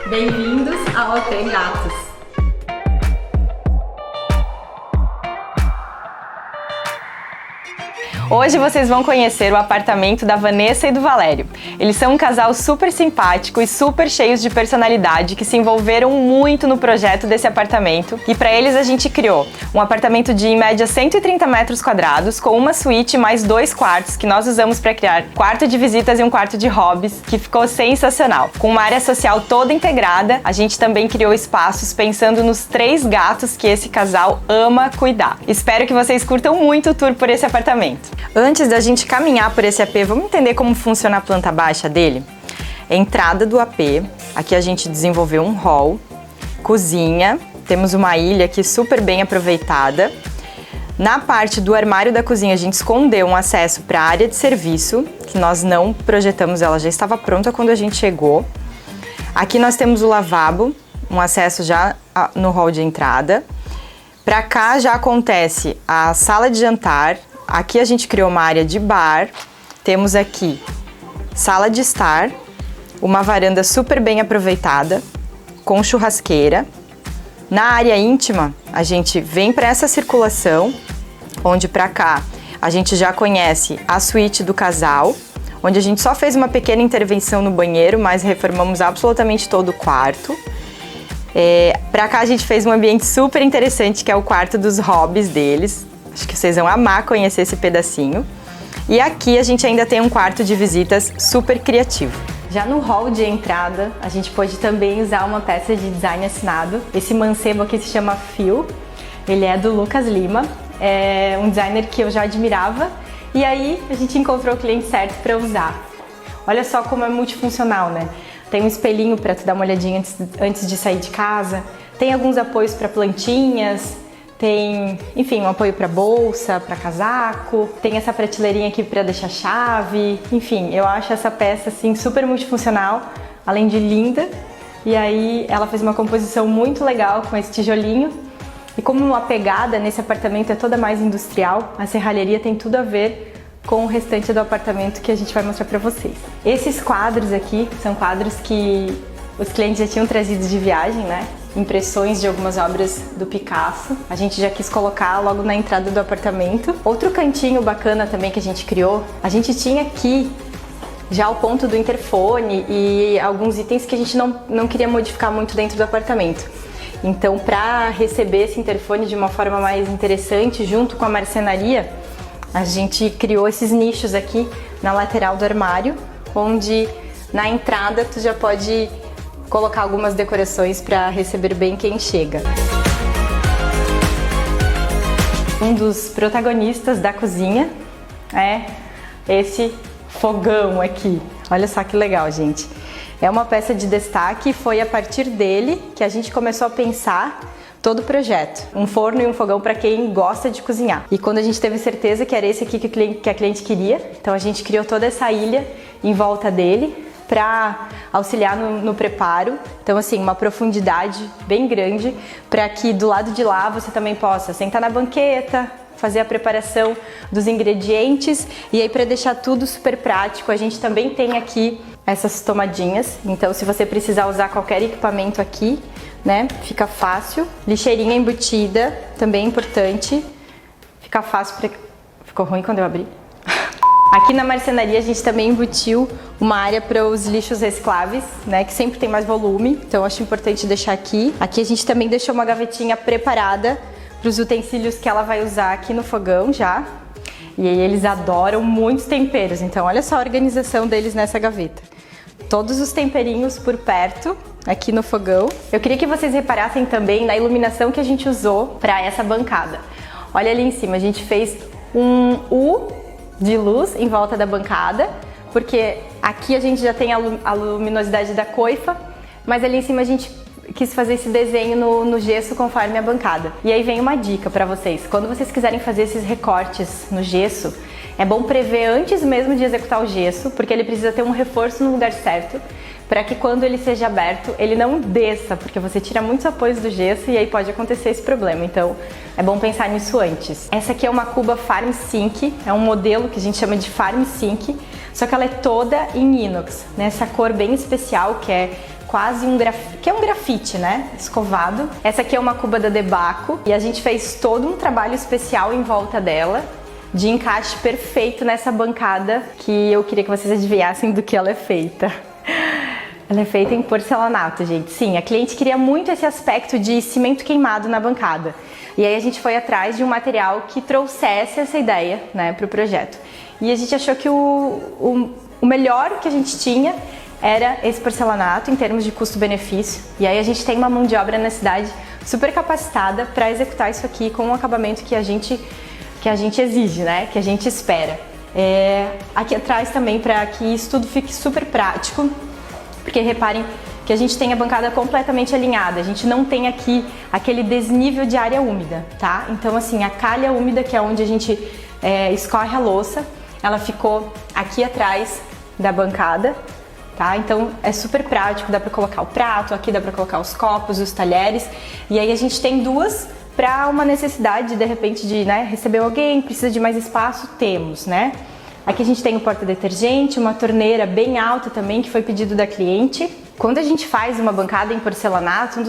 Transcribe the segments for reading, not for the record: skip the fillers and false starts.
Bem-vindos ao Hotel Gatos. Hoje vocês vão conhecer o apartamento da Vanessa e do Valério. Eles são um casal super simpático e super cheios de personalidade que se envolveram muito no projeto desse apartamento. E para eles a gente criou um apartamento de em média 130 metros quadrados com uma suíte mais 2 quartos que nós usamos para criar quarto de visitas e um quarto de hobbies, que ficou sensacional. Com uma área social toda integrada, a gente também criou espaços pensando nos 3 gatos que esse casal ama cuidar. Espero que vocês curtam muito o tour por esse apartamento. Antes da gente caminhar por esse AP, vamos entender como funciona a planta baixa dele? Entrada do AP, aqui a gente desenvolveu um hall, cozinha, temos uma ilha aqui super bem aproveitada. Na parte do armário da cozinha a gente escondeu um acesso para a área de serviço, que nós não projetamos, ela já estava pronta quando a gente chegou. Aqui nós temos o lavabo, um acesso já no hall de entrada. Para cá já acontece a sala de jantar. Aqui a gente criou uma área de bar, temos aqui sala de estar, uma varanda super bem aproveitada, com churrasqueira. Na área íntima, a gente vem para essa circulação, onde para cá a gente já conhece a suíte do casal, onde a gente só fez uma pequena intervenção no banheiro, mas reformamos absolutamente todo o quarto. Para cá a gente fez um ambiente super interessante, que é o quarto dos hobbies deles. Acho que vocês vão amar conhecer esse pedacinho. E aqui a gente ainda tem um quarto de visitas super criativo. Já no hall de entrada, a gente pôde também usar uma peça de design assinado. Esse mancebo aqui se chama Phil. Ele é do Lucas Lima. É um designer que eu já admirava. E aí a gente encontrou o cliente certo para usar. Olha só como é multifuncional, né? Tem um espelhinho para tu dar uma olhadinha antes de sair de casa. Tem alguns apoios para plantinhas. Tem, enfim, um apoio para bolsa, para casaco, tem essa prateleirinha aqui para deixar chave, enfim, eu acho essa peça assim super multifuncional, além de linda. E aí ela fez uma composição muito legal com esse tijolinho. E como a pegada nesse apartamento é toda mais industrial, a serralheria tem tudo a ver com o restante do apartamento que a gente vai mostrar para vocês. Esses quadros aqui são quadros que os clientes já tinham trazido de viagem, né? Impressões de algumas obras do Picasso. A gente já quis colocar logo na entrada do apartamento. Outro cantinho bacana também que a gente criou, a gente tinha aqui já o ponto do interfone e alguns itens que a gente não queria modificar muito dentro do apartamento. Então, para receber esse interfone de uma forma mais interessante, junto com a marcenaria, a gente criou esses nichos aqui na lateral do armário, onde na entrada tu já pode colocar algumas decorações para receber bem quem chega. Um dos protagonistas da cozinha é esse fogão aqui. Olha só que legal, gente. É uma peça de destaque e foi a partir dele que a gente começou a pensar todo o projeto. Um forno e um fogão para quem gosta de cozinhar. E quando a gente teve certeza que era esse aqui que a cliente queria, então a gente criou toda essa ilha em volta dele, para auxiliar no preparo. Então assim, uma profundidade bem grande para que do lado de lá você também possa sentar na banqueta, fazer a preparação dos ingredientes. E aí, para deixar tudo super prático, a gente também tem aqui essas tomadinhas. Então se você precisar usar qualquer equipamento aqui, né, fica fácil. Lixeirinha embutida, também importante. Fica fácil para... Ficou ruim quando eu abri? Aqui na marcenaria a gente também embutiu uma área para os lixos recicláveis, né, que sempre tem mais volume, então acho importante deixar aqui. Aqui a gente também deixou uma gavetinha preparada para os utensílios que ela vai usar aqui no fogão já. E aí eles adoram muitos temperos, então olha só a organização deles nessa gaveta. Todos os temperinhos por perto, aqui no fogão. Eu queria que vocês reparassem também na iluminação que a gente usou para essa bancada. Olha ali em cima, a gente fez um U de luz em volta da bancada, porque aqui a gente já tem a luminosidade da coifa, mas ali em cima a gente quis fazer esse desenho no gesso conforme a bancada. E aí vem uma dica para vocês: quando vocês quiserem fazer esses recortes no gesso, é bom prever antes mesmo de executar o gesso, porque ele precisa ter um reforço no lugar certo, para que quando ele seja aberto, ele não desça, porque você tira muitos apoios do gesso e aí pode acontecer esse problema. Então, é bom pensar nisso antes. Essa aqui é uma cuba Farm Sink, é um modelo que a gente chama de Farm Sink, só que ela é toda em inox, nessa cor bem especial que é quase que é um grafite, né? Escovado. Essa aqui é uma cuba da Debaco e a gente fez todo um trabalho especial em volta dela, de encaixe perfeito nessa bancada, que eu queria que vocês adivinhassem do que ela é feita. Ela é feita em porcelanato, gente. Sim, a cliente queria muito esse aspecto de cimento queimado na bancada. E aí a gente foi atrás de um material que trouxesse essa ideia, né, para o projeto. E a gente achou que o melhor que a gente tinha era esse porcelanato em termos de custo-benefício. E aí a gente tem uma mão de obra na cidade super capacitada para executar isso aqui com um acabamento que a gente exige, né? Que a gente espera. Aqui atrás também, para que isso tudo fique super prático, porque reparem que a gente tem a bancada completamente alinhada, a gente não tem aqui aquele desnível de área úmida, tá? Então assim, a calha úmida, que é onde a gente escorre a louça, ela ficou aqui atrás da bancada, tá? Então é super prático, dá para colocar o prato, aqui dá para colocar os copos, os talheres, e aí a gente tem duas para uma necessidade de repente de, né, receber alguém, precisa de mais espaço, temos, né? Aqui a gente tem o porta-detergente, uma torneira bem alta também, que foi pedido da cliente. Quando a gente faz uma bancada em porcelanato,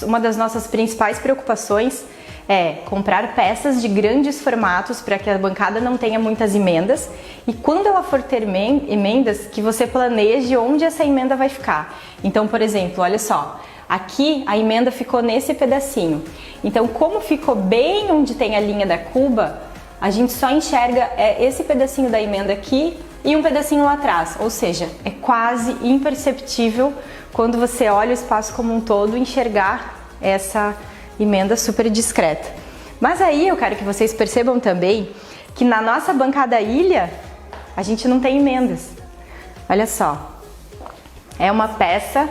uma das nossas principais preocupações é comprar peças de grandes formatos para que a bancada não tenha muitas emendas, e quando ela for ter emendas, que você planeje onde essa emenda vai ficar. Então, por exemplo, olha só, aqui a emenda ficou nesse pedacinho. Então, como ficou bem onde tem a linha da cuba, a gente só enxerga esse pedacinho da emenda aqui e um pedacinho lá atrás, ou seja, é quase imperceptível quando você olha o espaço como um todo enxergar essa emenda super discreta. Mas aí eu quero que vocês percebam também que na nossa bancada ilha a gente não tem emendas. Olha só, é uma peça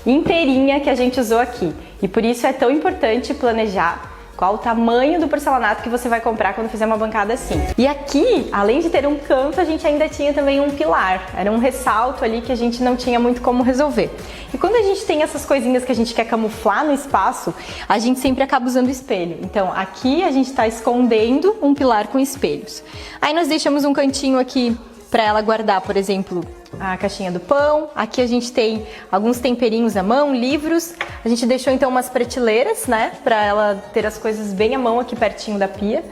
inteirinha que a gente usou aqui, e por isso é tão importante planejar qual o tamanho do porcelanato que você vai comprar quando fizer uma bancada assim. E aqui, além de ter um canto, a gente ainda tinha também um pilar. Era um ressalto ali que a gente não tinha muito como resolver. E quando a gente tem essas coisinhas que a gente quer camuflar no espaço, a gente sempre acaba usando espelho. Então aqui a gente está escondendo um pilar com espelhos. Aí nós deixamos um cantinho aqui para ela guardar, por exemplo, a caixinha do pão. Aqui a gente tem alguns temperinhos à mão, livros. A gente deixou então umas prateleiras, né, para ela ter as coisas bem à mão aqui pertinho da pia.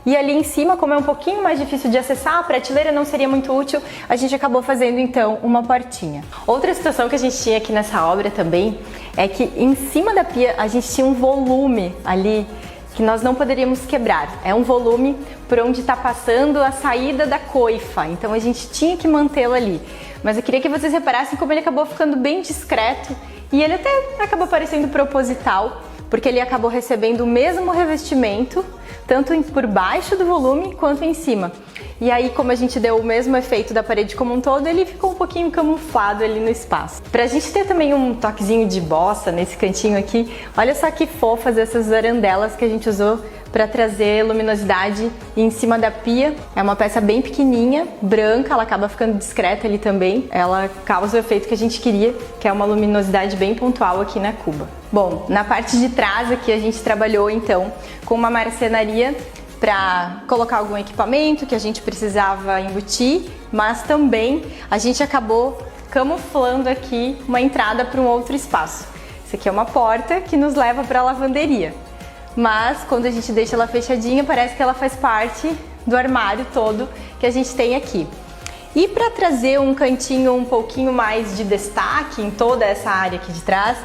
E ali em cima, como é um pouquinho mais difícil de acessar, a prateleira não seria muito útil, a gente acabou fazendo então uma portinha. Outra situação que a gente tinha aqui nessa obra também é que em cima da pia a gente tinha um volume ali que nós não poderíamos quebrar. É um volume por onde está passando a saída da coifa, então a gente tinha que mantê-lo ali. Mas eu queria que vocês reparassem como ele acabou ficando bem discreto, e ele até acabou parecendo proposital, porque ele acabou recebendo o mesmo revestimento, tanto por baixo do volume quanto em cima. E aí, como a gente deu o mesmo efeito da parede como um todo, ele ficou um pouquinho camuflado ali no espaço. Pra gente ter também um toquezinho de bossa nesse cantinho aqui, olha só que fofas essas arandelas que a gente usou para trazer luminosidade em cima da pia. É uma peça bem pequenininha, branca, ela acaba ficando discreta ali também. Ela causa o efeito que a gente queria, que é uma luminosidade bem pontual aqui na cuba. Bom, na parte de trás aqui a gente trabalhou então com uma marcenaria para colocar algum equipamento que a gente precisava embutir, mas também a gente acabou camuflando aqui uma entrada para um outro espaço. Isso aqui é uma porta que nos leva para a lavanderia, mas quando a gente deixa ela fechadinha, parece que ela faz parte do armário todo que a gente tem aqui. E para trazer um cantinho um pouquinho mais de destaque em toda essa área aqui de trás,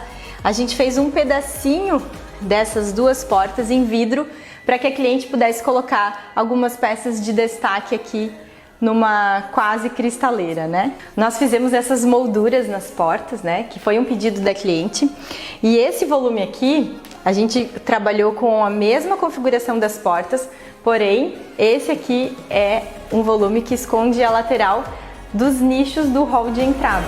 a gente fez um pedacinho dessas duas portas em vidro para que a cliente pudesse colocar algumas peças de destaque aqui numa quase cristaleira, né? Nós fizemos essas molduras nas portas, né? Que foi um pedido da cliente. E esse volume aqui, a gente trabalhou com a mesma configuração das portas, porém, esse aqui é um volume que esconde a lateral dos nichos do hall de entrada.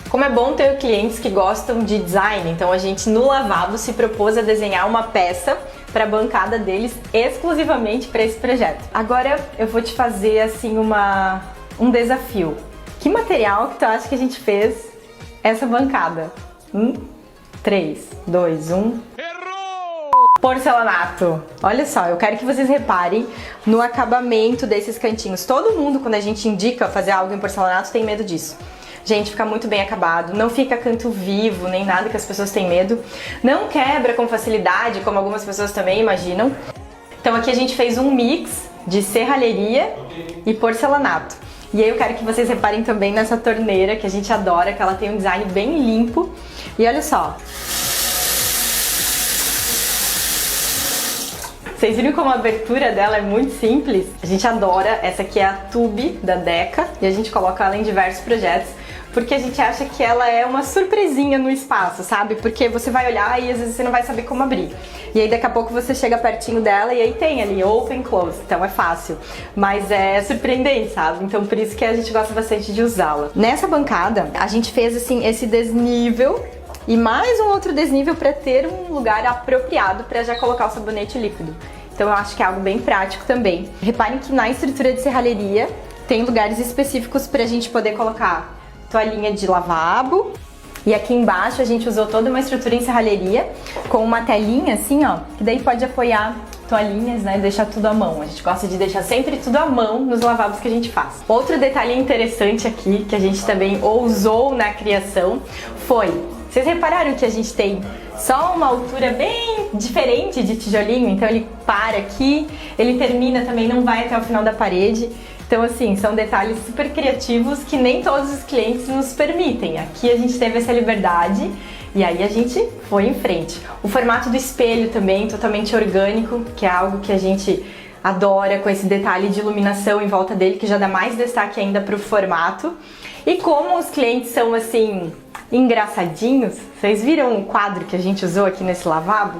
Como é bom ter clientes que gostam de design, então a gente no lavabo se propôs a desenhar uma peça para a bancada deles exclusivamente para esse projeto. Agora eu vou te fazer assim um desafio. Que material que tu acha que a gente fez essa bancada? 3, 2, 1... Errou! Porcelanato. Olha só, eu quero que vocês reparem no acabamento desses cantinhos. Todo mundo, quando a gente indica fazer algo em porcelanato, tem medo disso. Gente, fica muito bem acabado, não fica canto vivo, nem nada que as pessoas têm medo. Não quebra com facilidade, como algumas pessoas também imaginam. Então aqui a gente fez um mix de serralheria e porcelanato. E aí eu quero que vocês reparem também nessa torneira, que a gente adora, que ela tem um design bem limpo. E olha só. Vocês viram como a abertura dela é muito simples? A gente adora, essa aqui é a tube da Deca e a gente coloca ela em diversos projetos porque a gente acha que ela é uma surpresinha no espaço, sabe? Porque você vai olhar e às vezes você não vai saber como abrir. E aí daqui a pouco você chega pertinho dela e aí tem ali open, close, então é fácil. Mas é surpreendente, sabe? Então por isso que a gente gosta bastante de usá-la. Nessa bancada, a gente fez assim esse desnível e mais um outro desnível para ter um lugar apropriado para já colocar o sabonete líquido. Então eu acho que é algo bem prático também. Reparem que na estrutura de serralheria tem lugares específicos para a gente poder colocar toalhinha de lavabo. E aqui embaixo a gente usou toda uma estrutura em serralheria com uma telinha assim, ó, que daí pode apoiar toalhinhas, né, deixar tudo à mão. A gente gosta de deixar sempre tudo à mão nos lavabos que a gente faz. Outro detalhe interessante aqui, que a gente também ousou na criação, foi... Vocês repararam que a gente tem só uma altura bem diferente de tijolinho? Então ele para aqui, ele termina também, não vai até o final da parede. Então assim, são detalhes super criativos que nem todos os clientes nos permitem. Aqui a gente teve essa liberdade e aí a gente foi em frente. O formato do espelho também, totalmente orgânico, que é algo que a gente adora, com esse detalhe de iluminação em volta dele, que já dá mais destaque ainda para o formato. E como os clientes são assim... engraçadinhos. Vocês viram o quadro que a gente usou aqui nesse lavabo?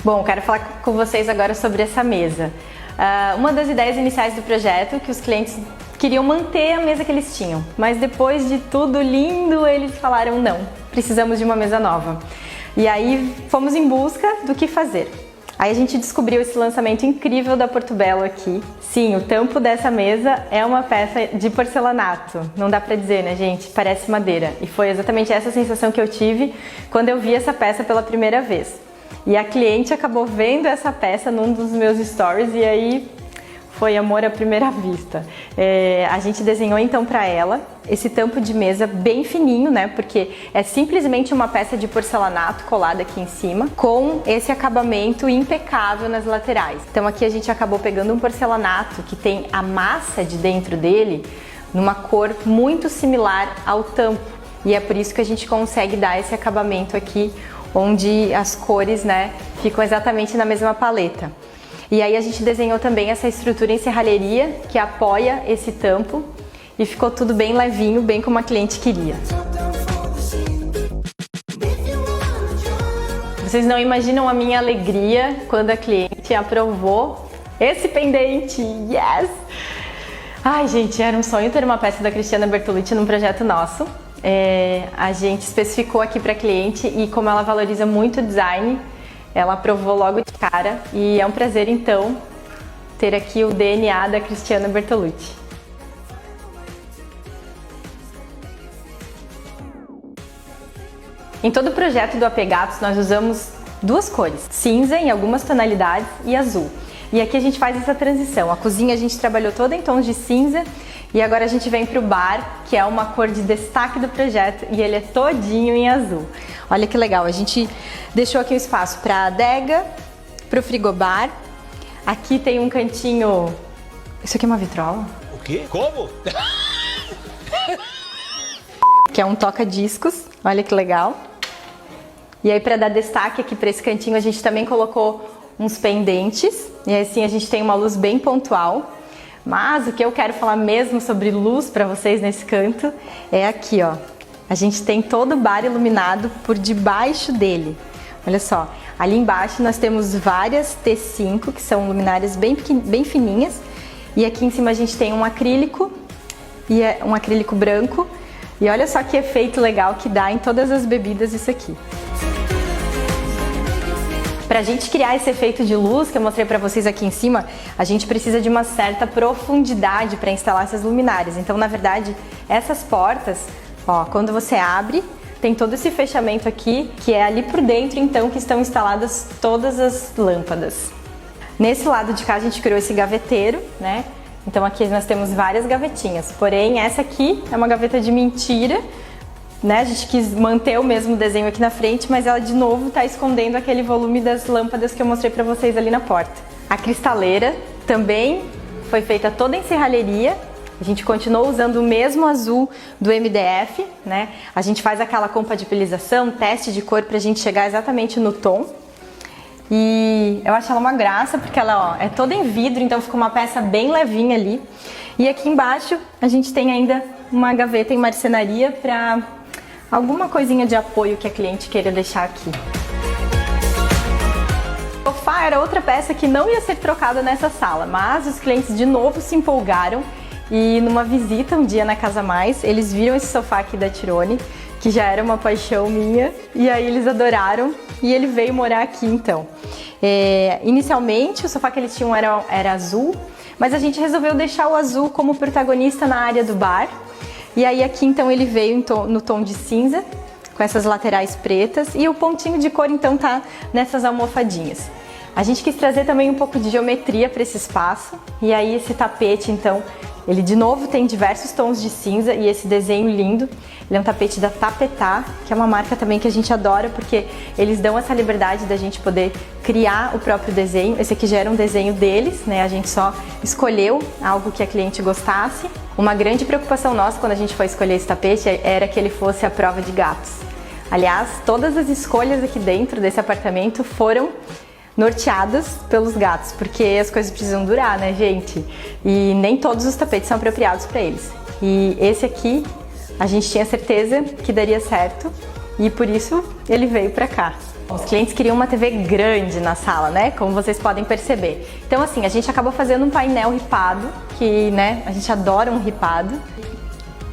Bom, quero falar com vocês agora sobre essa mesa. Uma das ideias iniciais do projeto, que os clientes queriam manter a mesa que eles tinham, mas depois de tudo lindo, eles falaram não, precisamos de uma mesa nova. E aí fomos em busca do que fazer. Aí a gente descobriu esse lançamento incrível da Portobello aqui. Sim, o tampo dessa mesa é uma peça de porcelanato. Não dá pra dizer, né, gente? Parece madeira. E foi exatamente essa sensação que eu tive quando eu vi essa peça pela primeira vez. E a cliente acabou vendo essa peça num dos meus stories e aí foi amor à primeira vista. A gente desenhou então para ela esse tampo de mesa bem fininho, né? Porque é simplesmente uma peça de porcelanato colada aqui em cima, com esse acabamento impecável nas laterais. Então aqui a gente acabou pegando um porcelanato que tem a massa de dentro dele numa cor muito similar ao tampo. E é por isso que a gente consegue dar esse acabamento aqui, onde as cores, né, ficam exatamente na mesma paleta. E aí a gente desenhou também essa estrutura em serralheria que apoia esse tampo e ficou tudo bem levinho, bem como a cliente queria. Vocês não imaginam a minha alegria quando a cliente aprovou esse pendente. Yes! Ai, gente, era um sonho ter uma peça da Cristiana Bertolucci num projeto nosso. A gente especificou aqui para a cliente e como ela valoriza muito o design, ela aprovou logo de cara e é um prazer então ter aqui o DNA da Cristiana Bertolucci. Em todo o projeto do Apegatos nós usamos duas cores, cinza em algumas tonalidades e azul. E aqui a gente faz essa transição. A cozinha a gente trabalhou toda em tons de cinza e agora a gente vem para o bar, que é uma cor de destaque do projeto e ele é todinho em azul. Olha que legal, a gente deixou aqui um espaço para a adega, para o frigobar. Aqui tem um cantinho... Isso aqui é uma vitrola? O quê? Como? Que é um toca-discos, olha que legal. E aí para dar destaque aqui para esse cantinho a gente também colocou uns pendentes. E assim a gente tem uma luz bem pontual. Mas o que eu quero falar mesmo sobre luz para vocês nesse canto é aqui, ó. A gente tem todo o bar iluminado por debaixo dele. Olha só, ali embaixo nós temos várias T5, que são luminárias bem fininhas. E aqui em cima a gente tem um acrílico, e é um acrílico branco. E olha só que efeito legal que dá em todas as bebidas isso aqui. Pra gente criar esse efeito de luz que eu mostrei pra vocês aqui em cima, a gente precisa de uma certa profundidade para instalar essas luminárias. Então, na verdade, essas portas, ó, quando você abre, tem todo esse fechamento aqui, que é ali por dentro, então, que estão instaladas todas as lâmpadas. Nesse lado de cá, a gente criou esse gaveteiro, né? Então aqui nós temos várias gavetinhas, porém essa aqui é uma gaveta de mentira, né? A gente quis manter o mesmo desenho aqui na frente, mas ela de novo tá escondendo aquele volume das lâmpadas que eu mostrei pra vocês ali na porta. A cristaleira também foi feita toda em serralheria. A gente continuou usando o mesmo azul do MDF, né? A gente faz aquela compatibilização, teste de cor pra gente chegar exatamente no tom. E eu acho ela uma graça, porque ela, ó, é toda em vidro, então fica uma peça bem levinha ali. E aqui embaixo a gente tem ainda uma gaveta em marcenaria para alguma coisinha de apoio que a cliente queira deixar aqui. O sofá era outra peça que não ia ser trocada nessa sala, mas os clientes de novo se empolgaram e numa visita um dia na Casa Mais, eles viram esse sofá aqui da Tirone, que já era uma paixão minha, e aí eles adoraram e ele veio morar aqui então. Inicialmente o sofá que eles tinham era azul, mas a gente resolveu deixar o azul como protagonista na área do bar. E aí aqui então ele veio no tom de cinza, com essas laterais pretas, e o pontinho de cor então tá nessas almofadinhas. A gente quis trazer também um pouco de geometria para esse espaço, e aí esse tapete então, ele de novo tem diversos tons de cinza e esse desenho lindo. Ele é um tapete da Tapetá, que é uma marca também que a gente adora, porque eles dão essa liberdade da gente poder criar o próprio desenho. Esse aqui já era um desenho deles, né? A gente só escolheu algo que a cliente gostasse. Uma grande preocupação nossa quando a gente foi escolher esse tapete era que ele fosse à prova de gatos. Aliás, todas as escolhas aqui dentro desse apartamento foram norteadas pelos gatos, porque as coisas precisam durar, né, gente? E nem todos os tapetes são apropriados para eles. E esse aqui, a gente tinha certeza que daria certo e por isso ele veio para cá. Os clientes queriam uma TV grande na sala, né? Como vocês podem perceber. Então assim, a gente acabou fazendo um painel ripado, que, né, a gente adora um ripado.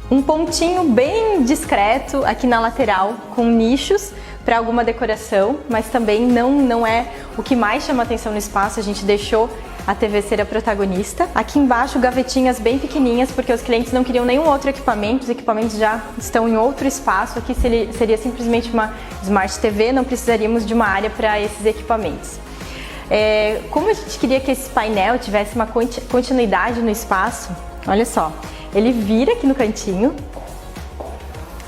Um pontinho bem discreto aqui na lateral, com nichos para alguma decoração, mas também não é o que mais chama atenção no espaço. A gente deixou a TV ser a protagonista. Aqui embaixo, gavetinhas bem pequenininhas, porque os clientes não queriam nenhum outro equipamento, os equipamentos já estão em outro espaço. Aqui seria simplesmente uma Smart TV, não precisaríamos de uma área para esses equipamentos. Como a gente queria que esse painel tivesse uma continuidade no espaço, olha só, ele vira aqui no cantinho,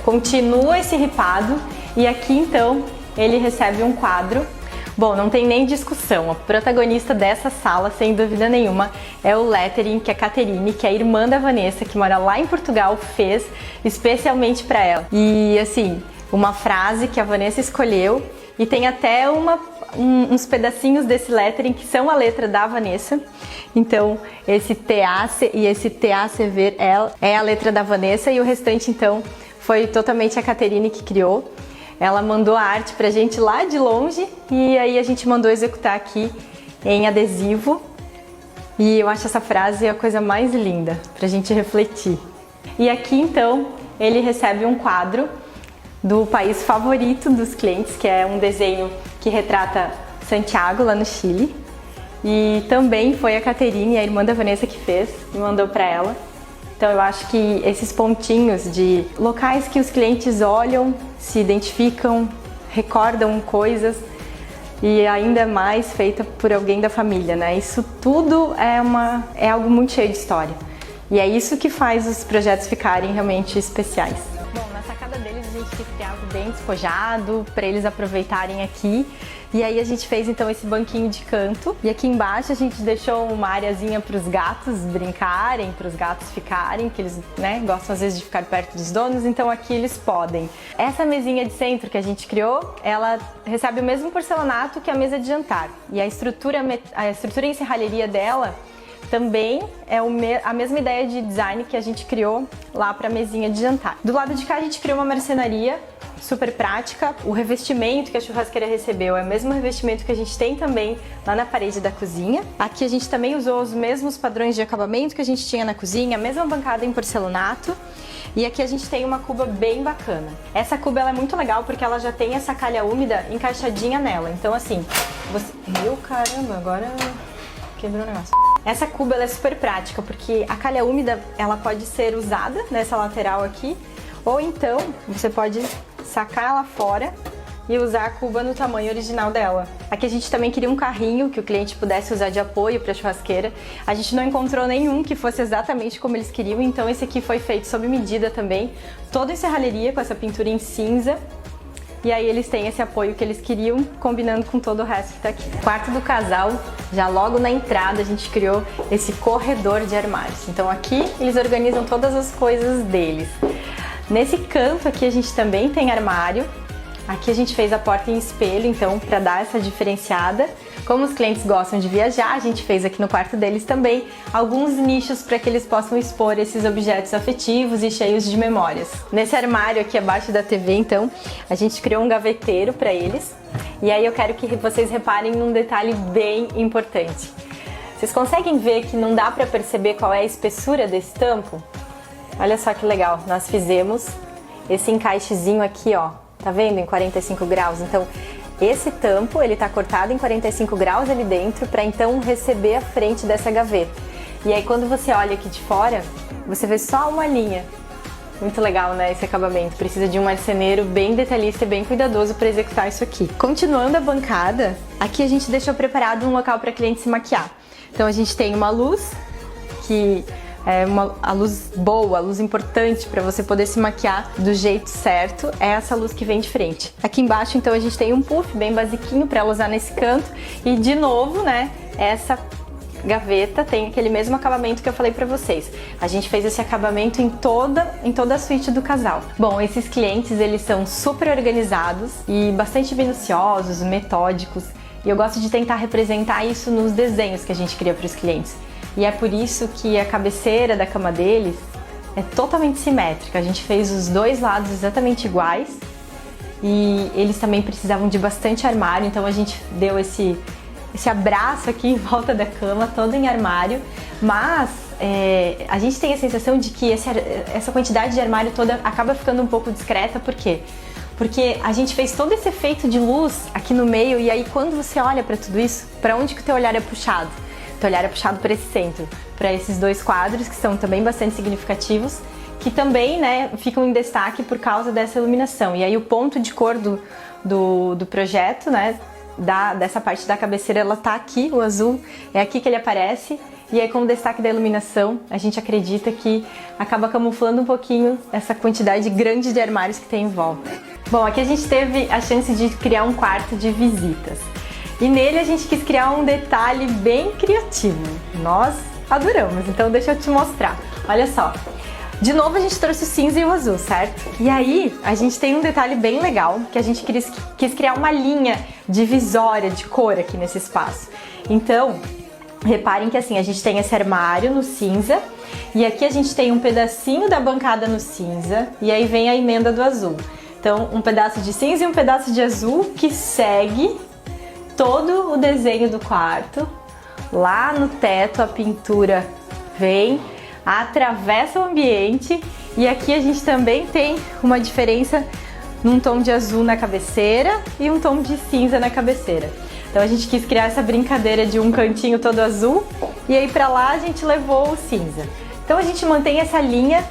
continua esse ripado e aqui então ele recebe um quadro. Bom, não tem nem discussão, a protagonista dessa sala, sem dúvida nenhuma, é o lettering que a Caterine, que é a irmã da Vanessa, que mora lá em Portugal, fez especialmente para ela. E assim, uma frase que a Vanessa escolheu, e tem até uns pedacinhos desse lettering que são a letra da Vanessa. Então, esse TAC e esse TACV é a letra da Vanessa, e o restante então foi totalmente a Caterine que criou. Ela mandou a arte pra gente lá de longe e aí a gente mandou executar aqui em adesivo. E eu acho essa frase a coisa mais linda pra gente refletir. E aqui então ele recebe um quadro do país favorito dos clientes, que é um desenho que retrata Santiago, lá no Chile. E também foi a Caterine, a irmã da Vanessa, que fez e mandou pra ela. Então eu acho que esses pontinhos de locais que os clientes olham, se identificam, recordam coisas, e ainda mais feita por alguém da família, né? Isso tudo é algo muito cheio de história. E é isso que faz os projetos ficarem realmente especiais. Bom, na sacada deles a gente quis criar algo bem despojado, para eles aproveitarem aqui. E aí a gente fez então esse banquinho de canto, e aqui embaixo a gente deixou uma areazinha para os gatos brincarem, para os gatos ficarem, que eles, né, gostam às vezes de ficar perto dos donos, então aqui eles podem. Essa mesinha de centro que a gente criou, ela recebe o mesmo porcelanato que a mesa de jantar, e a estrutura em serralheria dela também é a mesma ideia de design que a gente criou lá para a mesinha de jantar. Do lado de cá a gente criou uma marcenaria super prática. O revestimento que a churrasqueira recebeu é o mesmo revestimento que a gente tem também lá na parede da cozinha. Aqui a gente também usou os mesmos padrões de acabamento que a gente tinha na cozinha, a mesma bancada em porcelanato. E aqui a gente tem uma cuba bem bacana. Essa cuba ela é muito legal porque ela já tem essa calha úmida encaixadinha nela. Então assim, Meu caramba, agora quebrou o negócio. Essa cuba ela é super prática porque a calha úmida ela pode ser usada nessa lateral aqui, ou então você pode sacar ela fora e usar a cuba no tamanho original dela. Aqui a gente também queria um carrinho que o cliente pudesse usar de apoio para a churrasqueira. A gente não encontrou nenhum que fosse exatamente como eles queriam, então esse aqui foi feito sob medida também, todo em serralheria com essa pintura em cinza. E aí eles têm esse apoio que eles queriam, combinando com todo o resto que tá aqui. Quarto do casal, já logo na entrada a gente criou esse corredor de armários. Então aqui eles organizam todas as coisas deles. Nesse canto aqui a gente também tem armário. Aqui a gente fez a porta em espelho, então, para dar essa diferenciada. Como os clientes gostam de viajar, a gente fez aqui no quarto deles também alguns nichos para que eles possam expor esses objetos afetivos e cheios de memórias. Nesse armário aqui abaixo da TV, então, a gente criou um gaveteiro para eles. E aí eu quero que vocês reparem num detalhe bem importante. Vocês conseguem ver que não dá para perceber qual é a espessura desse tampo? Olha só que legal, nós fizemos esse encaixezinho aqui, ó. Tá vendo? Em 45 graus. Então, esse tampo, ele tá cortado em 45 graus ali dentro para então receber a frente dessa gaveta. E aí, quando você olha aqui de fora, você vê só uma linha. Muito legal, né, esse acabamento. Precisa de um marceneiro bem detalhista e bem cuidadoso para executar isso aqui. Continuando a bancada, aqui a gente deixou preparado um local para cliente se maquiar. Então, a gente tem uma luz que... a luz boa, a luz importante para você poder se maquiar do jeito certo, é essa luz que vem de frente. Aqui embaixo, então, a gente tem um puff bem basiquinho para ela usar nesse canto e, de novo, né, essa gaveta tem aquele mesmo acabamento que eu falei para vocês. A gente fez esse acabamento em toda a suíte do casal. Bom, esses clientes, eles são super organizados e bastante minuciosos, metódicos, e eu gosto de tentar representar isso nos desenhos que a gente cria para os clientes. E é por isso que a cabeceira da cama deles é totalmente simétrica. A gente fez os dois lados exatamente iguais e eles também precisavam de bastante armário, então a gente deu esse abraço aqui em volta da cama, todo em armário. Mas a gente tem a sensação de que essa quantidade de armário toda acaba ficando um pouco discreta. Por quê? Porque a gente fez todo esse efeito de luz aqui no meio e aí quando você olha para tudo isso, para onde que o teu olhar é puxado? Teu olhar é puxado para esse centro, para esses dois quadros que são também bastante significativos, que também, né, ficam em destaque por causa dessa iluminação. E aí o ponto de cor do projeto, né, dessa parte da cabeceira, ela tá aqui, o azul, é aqui que ele aparece. E aí, com o destaque da iluminação, a gente acredita que acaba camuflando um pouquinho essa quantidade grande de armários que tem em volta. Bom, aqui a gente teve a chance de criar um quarto de visitas. E nele a gente quis criar um detalhe bem criativo. Nós adoramos, então deixa eu te mostrar. Olha só. De novo a gente trouxe o cinza e o azul, certo? E aí a gente tem um detalhe bem legal, que a gente quis criar uma linha divisória de cor aqui nesse espaço. Então, reparem que assim, a gente tem esse armário no cinza, e aqui a gente tem um pedacinho da bancada no cinza, e aí vem a emenda do azul. Então, um pedaço de cinza e um pedaço de azul que segue todo o desenho do quarto. Lá no teto a pintura vem, atravessa o ambiente, e aqui a gente também tem uma diferença num tom de azul na cabeceira e um tom de cinza na cabeceira. Então a gente quis criar essa brincadeira de um cantinho todo azul e aí pra lá a gente levou o cinza. Então a gente mantém essa linha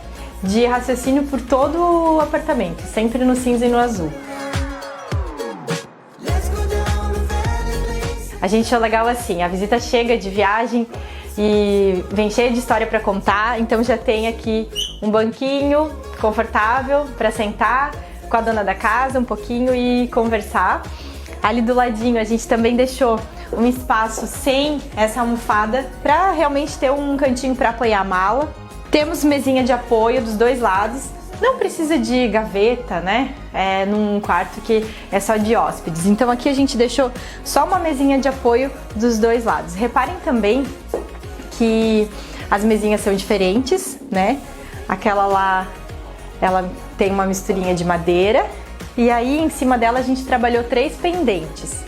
de raciocínio por todo o apartamento, sempre no cinza e no azul. A gente achou legal assim, a visita chega de viagem e vem cheia de história para contar, então já tem aqui um banquinho confortável para sentar com a dona da casa um pouquinho e conversar. Ali do ladinho a gente também deixou um espaço sem essa almofada para realmente ter um cantinho para apoiar a mala. Temos mesinha de apoio dos dois lados. Não precisa de gaveta, né? É num quarto que é só de hóspedes. Então aqui a gente deixou só uma mesinha de apoio dos dois lados. Reparem também que as mesinhas são diferentes, né? Aquela lá, ela tem uma misturinha de madeira. E aí em cima dela a gente trabalhou 3 pendentes.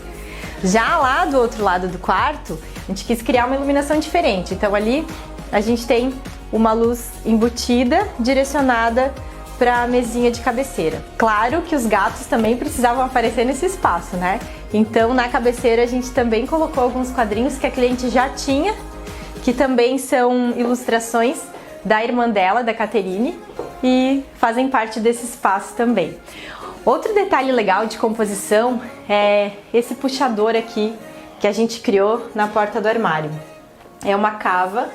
Já lá do outro lado do quarto, a gente quis criar uma iluminação diferente. Então ali a gente tem uma luz embutida, direcionada para a mesinha de cabeceira. Claro que os gatos também precisavam aparecer nesse espaço, né? Então na cabeceira a gente também colocou alguns quadrinhos que a cliente já tinha, que também são ilustrações da irmã dela, da Caterine, e fazem parte desse espaço também. Outro detalhe legal de composição é esse puxador aqui que a gente criou na porta do armário. É uma cava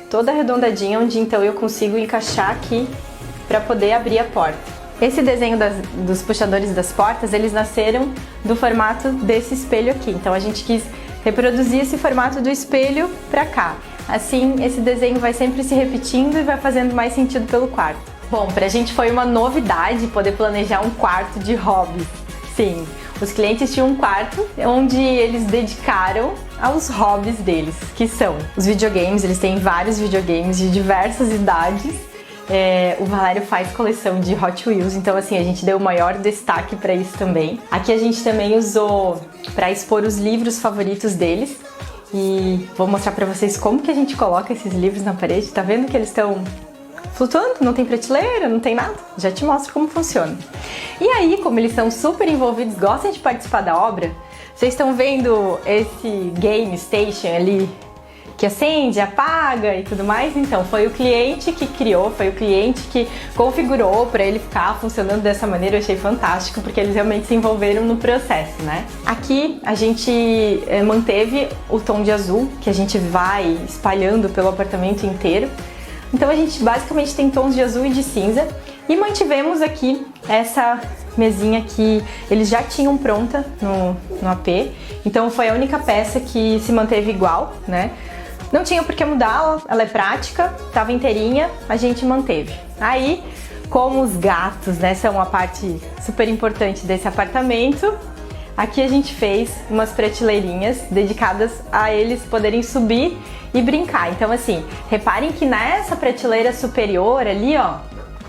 toda arredondadinha, onde então eu consigo encaixar aqui para poder abrir a porta. Esse desenho dos puxadores das portas, eles nasceram do formato desse espelho aqui. Então a gente quis reproduzir esse formato do espelho para cá. Assim, esse desenho vai sempre se repetindo e vai fazendo mais sentido pelo quarto. Bom, pra gente foi uma novidade poder planejar um quarto de hobby. Sim, os clientes tinham um quarto onde eles dedicaram aos hobbies deles, que são os videogames. Eles têm vários videogames de diversas idades. O Valério faz coleção de Hot Wheels, então assim, a gente deu o maior destaque para isso também. Aqui a gente também usou para expor os livros favoritos deles. E vou mostrar para vocês como que a gente coloca esses livros na parede. Tá vendo que eles estão flutuando? Não tem prateleira, não tem nada. Já te mostro como funciona. E aí, como eles são super envolvidos, gostam de participar da obra, vocês estão vendo esse game station ali que acende, apaga e tudo mais? Então, foi o cliente que criou, foi o cliente que configurou para ele ficar funcionando dessa maneira. Eu achei fantástico, porque eles realmente se envolveram no processo, né? Aqui a gente manteve o tom de azul, que a gente vai espalhando pelo apartamento inteiro. Então a gente basicamente tem tons de azul e de cinza. E mantivemos aqui essa mesinha que eles já tinham pronta no AP. Então foi a única peça que se manteve igual, né? Não tinha por que mudar, ela é prática, estava inteirinha, a gente manteve. Aí, como os gatos, né, são uma parte super importante desse apartamento, aqui a gente fez umas prateleirinhas dedicadas a eles poderem subir e brincar. Então assim, reparem que nessa prateleira superior ali, ó,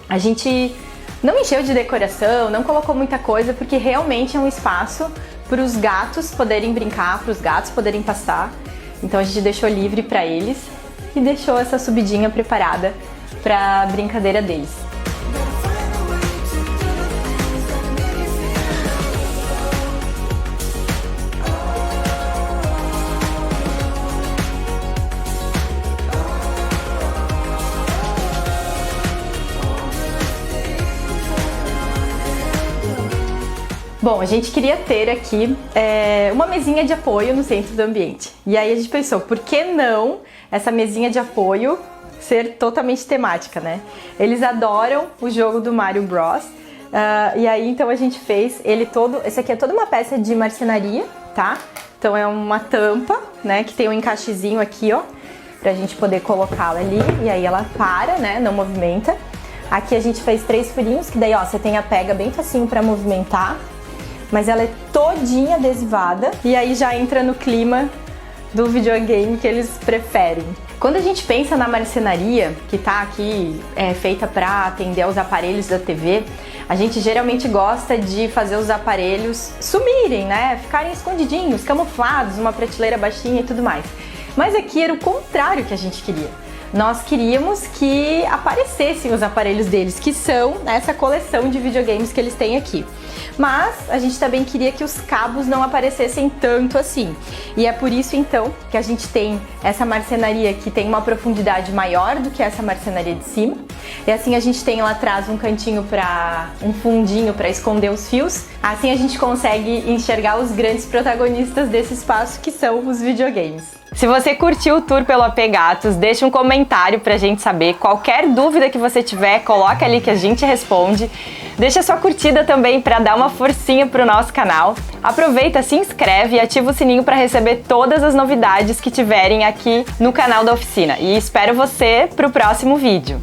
a gente não encheu de decoração, não colocou muita coisa, porque realmente é um espaço para os gatos poderem brincar, para os gatos poderem pastar. Então a gente deixou livre para eles e deixou essa subidinha preparada para a brincadeira deles. Bom, a gente queria ter aqui uma mesinha de apoio no centro do ambiente. E aí a gente pensou, por que não essa mesinha de apoio ser totalmente temática, né? Eles adoram o jogo do Mario Bros. E aí então a gente fez ele todo. Esse aqui é toda uma peça de marcenaria, tá? Então é uma tampa, né? Que tem um encaixezinho aqui, ó, pra gente poder colocá-la ali. E aí ela para, né? Não movimenta. Aqui a gente fez 3 furinhos, que daí, ó, você tem a pega bem facinho pra movimentar. Mas ela é todinha adesivada e aí já entra no clima do videogame que eles preferem. Quando a gente pensa na marcenaria, que tá aqui feita para atender aos aparelhos da TV, a gente geralmente gosta de fazer os aparelhos sumirem, né? Ficarem escondidinhos, camuflados, uma prateleira baixinha e tudo mais. Mas aqui era o contrário que a gente queria. Nós queríamos que aparecessem os aparelhos deles, que são essa coleção de videogames que eles têm aqui. Mas a gente também queria que os cabos não aparecessem tanto assim. E é por isso então que a gente tem essa marcenaria que tem uma profundidade maior do que essa marcenaria de cima. E assim a gente tem lá atrás um cantinho um fundinho para esconder os fios. Assim a gente consegue enxergar os grandes protagonistas desse espaço, que são os videogames. Se você curtiu o tour pelo AP Gatos, deixa um comentário pra gente saber. Qualquer dúvida que você tiver, coloca ali que a gente responde. Deixa sua curtida também para dar uma forcinha pro nosso canal. Aproveita, se inscreve e ativa o sininho para receber todas as novidades que tiverem aqui no canal da oficina. E espero você pro próximo vídeo.